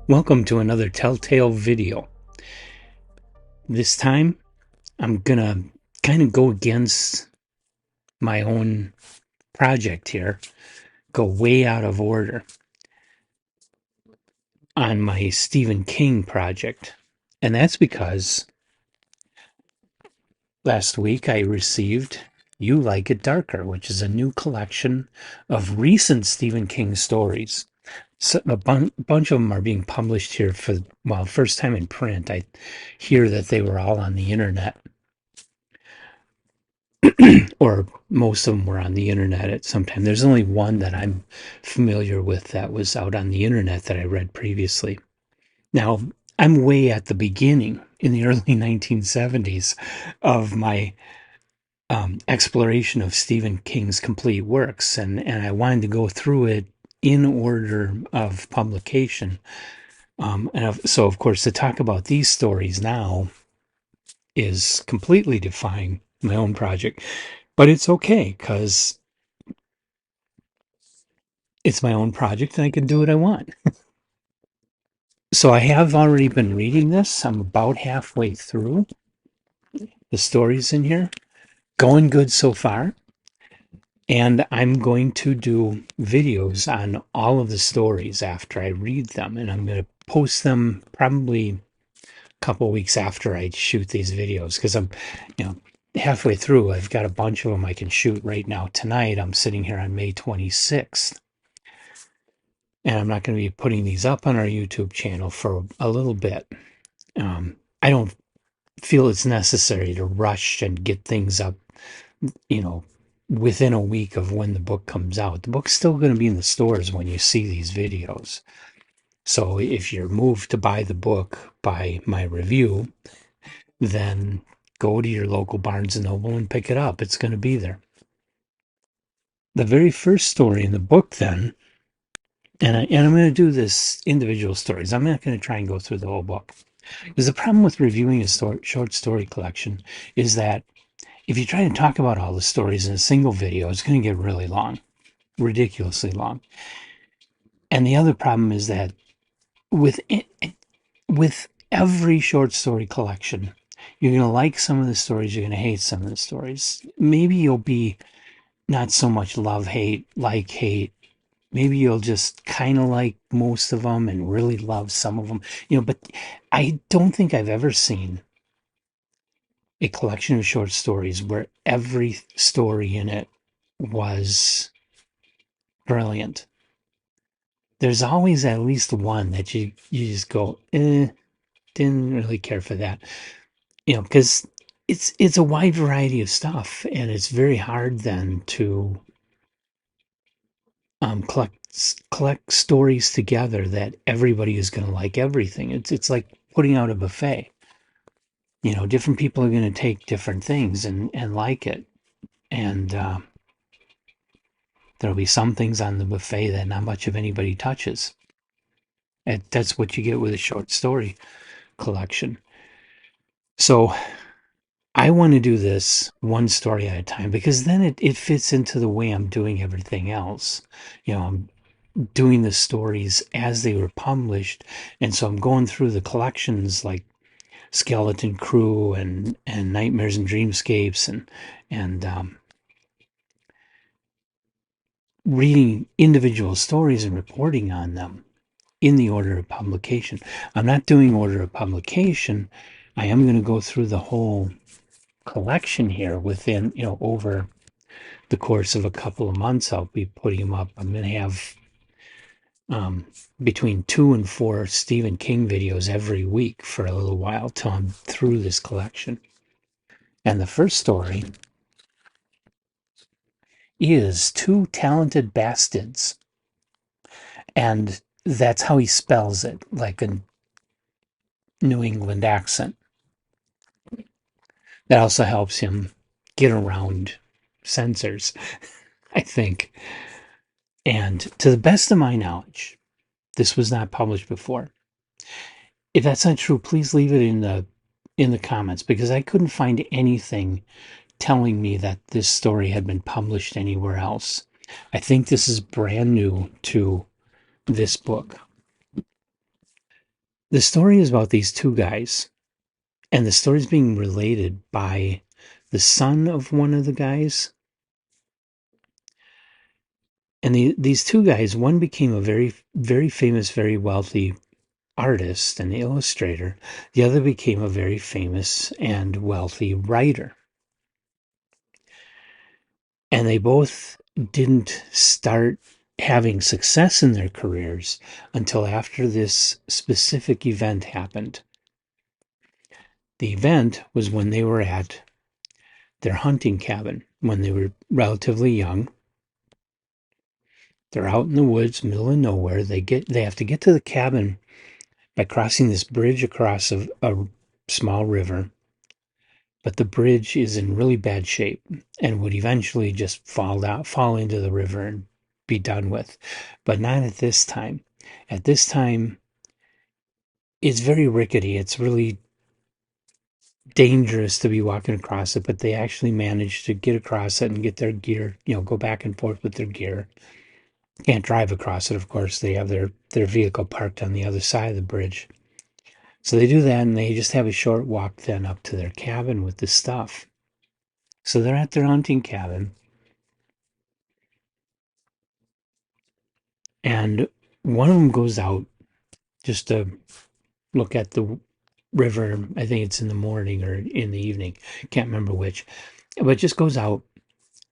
Welcome to another Telltale video. This time, I'm gonna kind of go against my own project here, go way out of order on my Stephen King project. And that's because last week I received You Like It Darker, which is a new collection of recent Stephen King stories. So bunch of them are being published here for, well, first time in print. I hear that they were all on the internet, or most of them were on the internet at some time. There's only one that I'm familiar with that was out on the internet that I read previously. Now, I'm way at the beginning in the early 1970s of my exploration of Stephen King's complete works, and I wanted to go through it in order of publication. So, of course, to talk about these stories now is completely defying my own project, but it's okay because it's my own project and I can do what I want. So I have already been reading this. I'm about halfway through the stories in here. Going good so far. And I'm going to do videos on all of the stories after I read them. And I'm going to post them probably a couple weeks after I shoot these videos because I'm, you know, halfway through. I've got a bunch of them I can shoot right now tonight. I'm sitting here on May 26th. And I'm not going to be putting these up on our YouTube channel for a little bit. I don't feel it's necessary to rush and get things up, you know, within a week of when the book comes out. The book's still going to be in the stores when you see these videos. So if you're moved to buy the book by my review, then go to your local Barnes & Noble and pick it up. It's going to be there. The very first story in the book then, and I'm going to do this individual stories. I'm not going to try and go through the whole book. Because the problem with reviewing a short story collection is that if you try to talk about all the stories in a single video, it's going to get really long, ridiculously long. And the other problem is that with with every short story collection, you're going to like some of the stories, you're going to hate some of the stories. Maybe you'll be not so much love, hate, like, hate. Maybe you'll just kind of like most of them and really love some of them, but I don't think I've ever seen a collection of short stories where every story in it was brilliant. There's always at least one that you just go, didn't really care for that, because it's a wide variety of stuff, and it's very hard then to collect stories together that everybody is going to like everything. It's like putting out a buffet. Different people are going to take different things and like it, and there'll be some things on the buffet that not much of anybody touches. And that's what you get with a short story collection. So I want to do this one story at a time because then it fits into the way I'm doing everything else. I'm doing the stories as they were published. And so I'm going through the collections like Skeleton Crew and Nightmares and Dreamscapes and reading individual stories and reporting on them in the order of publication. I'm not doing order of publication. I am going to go through the whole collection here within, over the course of a couple of months. I'll be putting them up. I'm going to have between 2 and 4 Stephen King videos every week for a little while till I'm through this collection. And the first story is Two Talented Bastids. And that's how he spells it, like a New England accent. That also helps him get around censors, I think. And to the best of my knowledge, this was not published before. If that's not true, please leave it in the comments because I couldn't find anything telling me that this story had been published anywhere else. I think this is brand new to this book. The story is about these two guys, and the story is being related by the son of one of the guys. And these two guys, one became a very, very famous, very wealthy artist and illustrator. The other became a very famous and wealthy writer. And they both didn't start having success in their careers until after this specific event happened. The event was when they were at their hunting cabin when they were relatively young. They're out in the woods, middle of nowhere. They have to get to the cabin by crossing this bridge across a small river, but the bridge is in really bad shape and would eventually just fall into the river and be done with. But not at this time. At this time, it's very rickety. It's really dangerous to be walking across it, but they actually managed to get across it and get their gear, go back and forth with their gear. Can't drive across it, of course. They have their vehicle parked on the other side of the bridge. So they do that, and they just have a short walk then up to their cabin with the stuff. So they're at their hunting cabin, and one of them goes out just to look at the river. I think it's in the morning or in the evening. Can't remember which. But just goes out,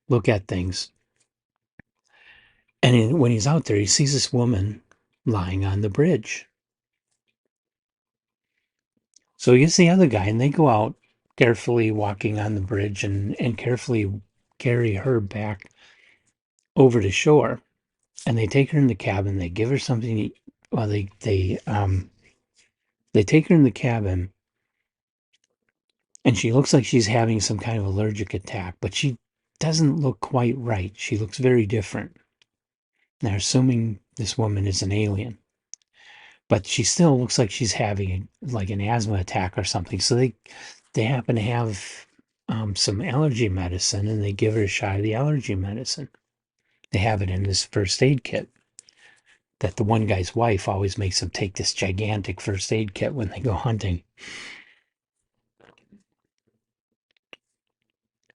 look at things. And when he's out there, he sees this woman lying on the bridge. So he gets the other guy, and they go out carefully walking on the bridge and carefully carry her back over to shore. And they take her in the cabin. They give her something to eat. Well, they take her in the cabin, and she looks like she's having some kind of allergic attack, but she doesn't look quite right. She looks very different. They're assuming this woman is an alien, but she still looks like she's having like an asthma attack or something. So they happen to have some allergy medicine, and they give her a shot of the allergy medicine. They have it in this first aid kit that the one guy's wife always makes them take, this gigantic first aid kit when they go hunting.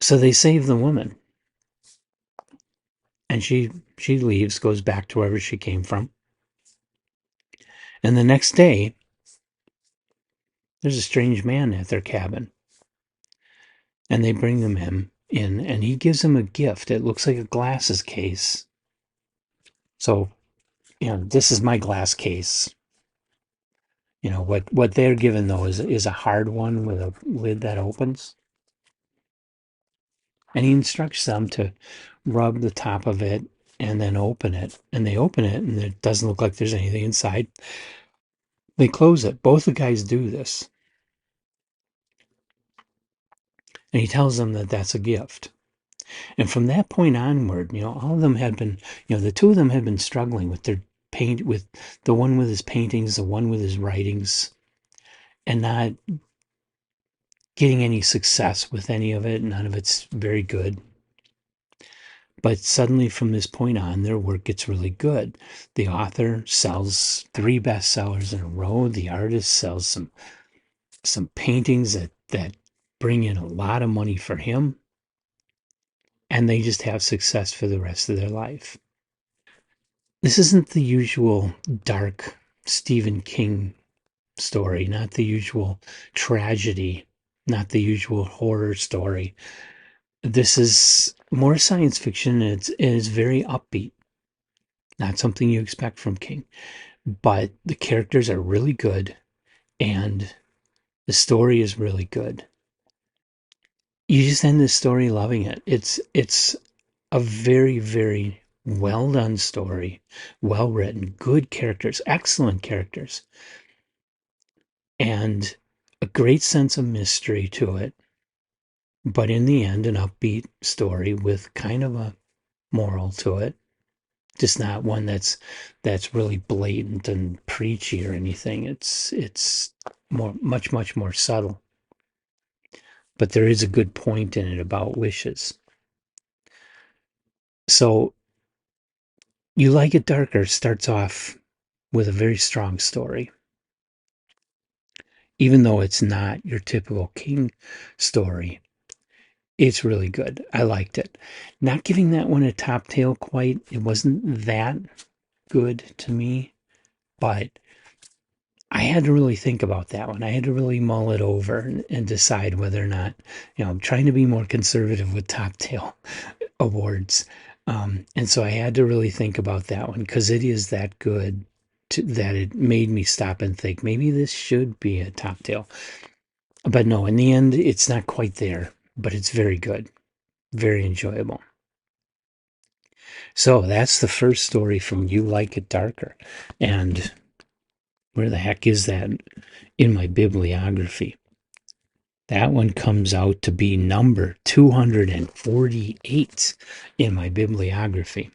So they save the woman, and she leaves, goes back to wherever she came from. And the next day, there's a strange man at their cabin, and they bring them him in, and he gives them a gift. It looks like a glasses case. So, this is my glass case. What they're given though is a hard one with a lid that opens. And he instructs them to rub the top of it and then open it. And they open it, and it doesn't look like there's anything inside. They close it. Both the guys do this. And he tells them that that's a gift. And from that point onward, all of them had been, the two of them had been struggling with their paint, with the one with his paintings, the one with his writings, and not getting any success with any of it. None of it's very good. But suddenly, from this point on, their work gets really good. The author sells 3 bestsellers in a row. The artist sells some paintings that bring in a lot of money for him, and they just have success for the rest of their life. This isn't the usual dark Stephen King story, not the usual tragedy, not the usual horror story. This is more science fiction. It is very upbeat, not something you expect from King, but the characters are really good, and the story is really good. You just end this story loving it. It's a very, very well done story, well written, good characters, excellent characters, and a great sense of mystery to it. But in the end, an upbeat story with kind of a moral to it. Just not one that's really blatant and preachy or anything. It's much more subtle. But there is a good point in it about wishes. So You Like It Darker starts off with a very strong story. even though it's not your typical King story. It's really good. I liked it. Not giving that one a top tail quite. It wasn't that good to me, but I had to really think about that one. I had to really mull it over and decide whether or not, I'm trying to be more conservative with top tail awards. And so I had to really think about that one because it is that good that it made me stop and think maybe this should be a top tail. But no, in the end, it's not quite there, but it's very good, very enjoyable. So that's the first story from You Like It Darker. And where the heck is that in my bibliography? That one comes out to be number 248 in my bibliography.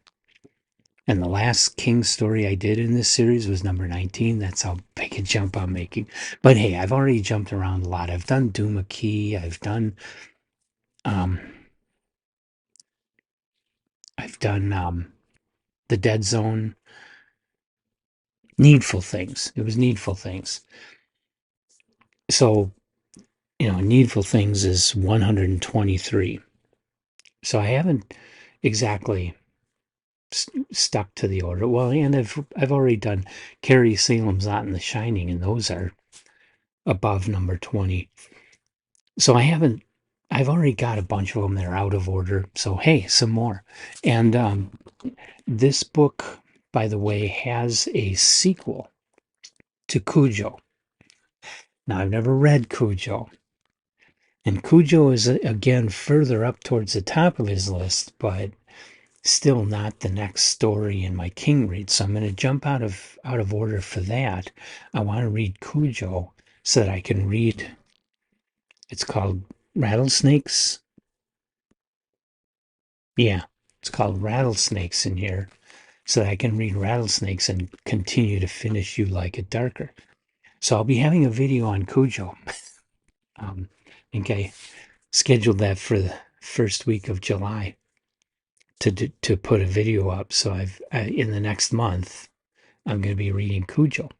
And the last King story I did in this series was number 19. That's how big a jump I'm making. But hey, I've already jumped around a lot. I've done Duma Key. I've done The Dead Zone. Needful Things. It was Needful Things. So, Needful Things is 123. So I haven't exactly stuck to the order. Well, and I've already done Carrie Salem's Lot and The Shining, and those are above number 20. So I've already got a bunch of them that are out of order. So hey, some more. And this book, by the way, has a sequel to Cujo. Now, I've never read Cujo. And Cujo is, again, further up towards the top of his list, but still not the next story in my King read. So I'm going to jump out of order for that. I want to read Cujo so that I can read. It's called Rattlesnakes. Yeah, it's called Rattlesnakes in here, so that I can read Rattlesnakes and continue to finish You Like It Darker. So I'll be having a video on Cujo. I think I scheduled that for the first week of July to put a video up. So in the next month, I'm going to be reading Cujo,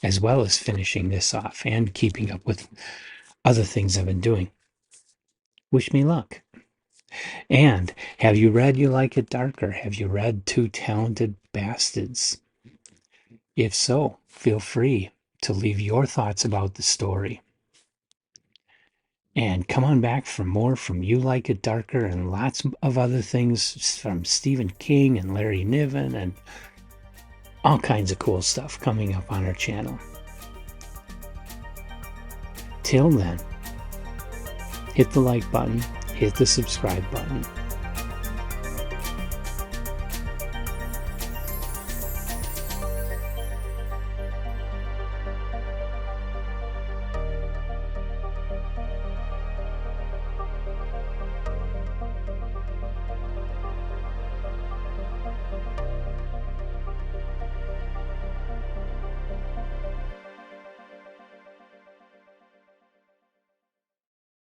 as well as finishing this off and keeping up with other things I've been doing. Wish me luck. And have you read You Like It Darker? Have you read Two Talented Bastids? If so, feel free to leave your thoughts about the story. And come on back for more from You Like It Darker and lots of other things from Stephen King and Larry Niven and all kinds of cool stuff coming up on our channel. Till then, hit the like button, hit the subscribe button,